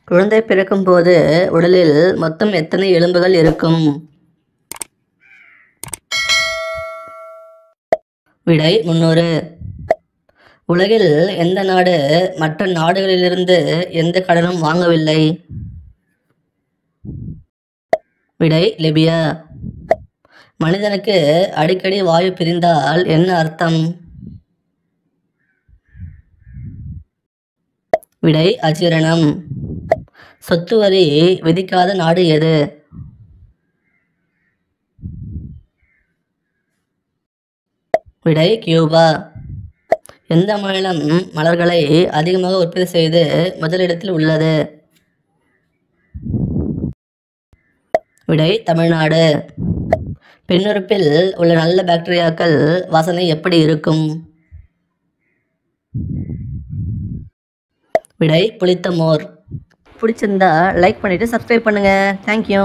குழந்தை பிறக்கும்போது உடலில் மொத்தம் எத்தனை எலும்புகள் இருக்கும்? விடை 300. உலகில் எந்த நாடு மற்ற நாடுகளிலிருந்து எந்த கடனும் வாங்கவில்லை? விடை லிபியா. மனிதனுக்கு அடிக்கடி வாயு பிரிந்தால் என்ன அர்த்தம்? விடை அஜீரணம். சொத்து வரி விதிக்காத நாடு எது? விடை கியூபா. எந்த மாநிலம் மலர்களை அதிகமாக உற்பத்தி செய்து முதலிடத்தில் உள்ளது? விடை தமிழ்நாடு. பெண்ணுறுப்பில் உள்ள நல்ல பாக்டீரியாக்கள் வாசனை எப்படி இருக்கும்? விடை புளித்த மோர். பிடிச்சிருந்தா லைக் பண்ணிட்டு சப்ஸ்கிரைப் பண்ணுங்க. தேங்க்யூ.